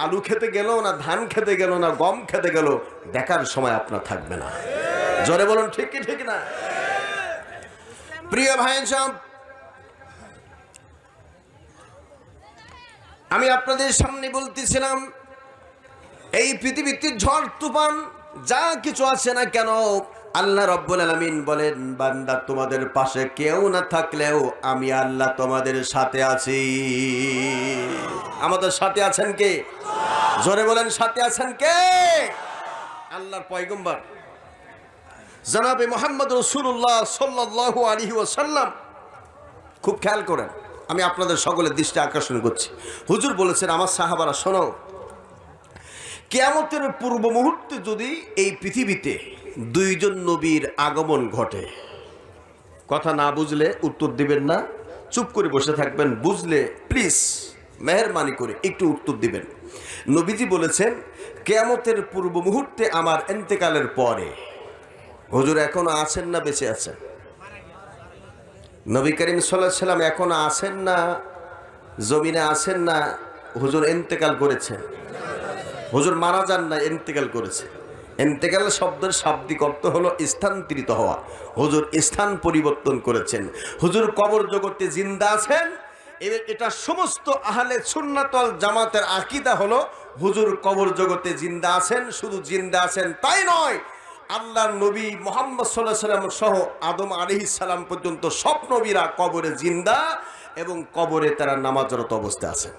আলু খেতে গেল না, ধান খেতে গেল না, গম খেতে গেল, দেখার সময় আপনার থাকবে না। জোরে বলুন ঠিক কি ঠিক না? প্রিয় ভাই সব, আমি আপনাদের সামনে বলতেছিলাম, এই পৃথিবীতে ঝড় তুফান যা কিছু আছে না কেন, আল্লাহ রাব্বুল আলামিন বলেন, বান্দা তোমাদের পাশে কেউ না থাকলেও আমি আল্লাহ তোমাদের সাথে আছি। আমাদের সাথে আছেন কে? জোরে বলেন, সাথে আছেন কে? আল্লাহর পয়গম্বর জনাবে মুহাম্মদ রাসূলুল্লাহ সাল্লাল্লাহু আলাইহি ওয়াসাল্লাম। খুব খেয়াল করেন, আমি আপনাদের সকলের দৃষ্টি আকর্ষণ করছি। হুজুর বলেছেন, আমার সাহাবারা শোনো, কিয়ামতের পূর্ব মুহূর্তে যদি এই পৃথিবীতে দুইজন নবীর আগমন ঘটে, কথা না বুঝলে উত্তর দিবেন না, চুপ করে বসে থাকবেন, বুঝলে প্লিজ মেহেরবানি করে একটু উত্তর দিবেন। নবীজি বলেছেন, কিয়ামতের পূর্ব মুহূর্তে আমার ইন্তেকালের পরে। হুজুর এখনো আছেন না বেঁচে আছেন? নবী করিম সাল্লাল্লাহু আলাইহি ওয়াসাল্লাম এখনো আছেন না জমিনে আছেন না? হুজুর ইন্তেকাল করেছেন। হুজুর মারা যান না, ইন্তেকাল করেছে। ইন্তেকাল শব্দের শাব্দিক অর্থ হলো স্থানান্তরিত হওয়া। হুজুর স্থান পরিবর্তন করেছেন। হুজুর কবর জগতে জিন্দা আছেন। এটা সমস্ত আহলে সুন্নাত ওয়াল জামাতের আকীদা হলো, হুজুর কবর জগতে জিন্দা আছেন। শুধু জিন্দা আছেন তাই নয়, আল্লাহর নবী মুহাম্মদ সাল্লাল্লাহু আলাইহি ওয়াসাল্লাম সহ আদম আলাইহিস সালাম পর্যন্ত সব নবীরা কবরে জিন্দা এবং কবরে তারা নামাজরত অবস্থায় আছেন।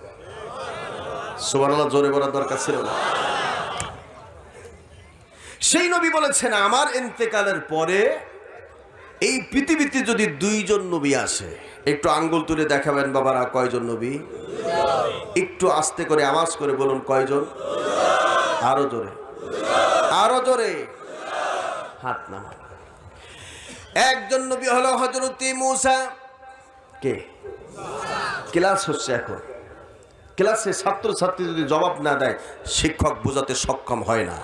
সুবহানাল্লাহ, জোরে বলার দরকার ছিল না? সেই নবী বলেছেন, আমার ইন্তেকালের পরে এই পৃথিবীতে যদি দুইজন নবী আসে, একটু আঙ্গুল তুলে দেখাবেন বাবারা, কয়জন নবী? একটু আস্তে করে আওয়াজ করে বলুন, কয়জন? আরো জোরে, আরো জোরে হাত নামান। একজন নবী হলো হযরত মূসা। কে? ক্লাস হচ্ছে এখন, ক্লাসে ছাত্রছাত্রী যদি জবাব না দেয়, শিক্ষক বোঝাতে সক্ষম হয় না।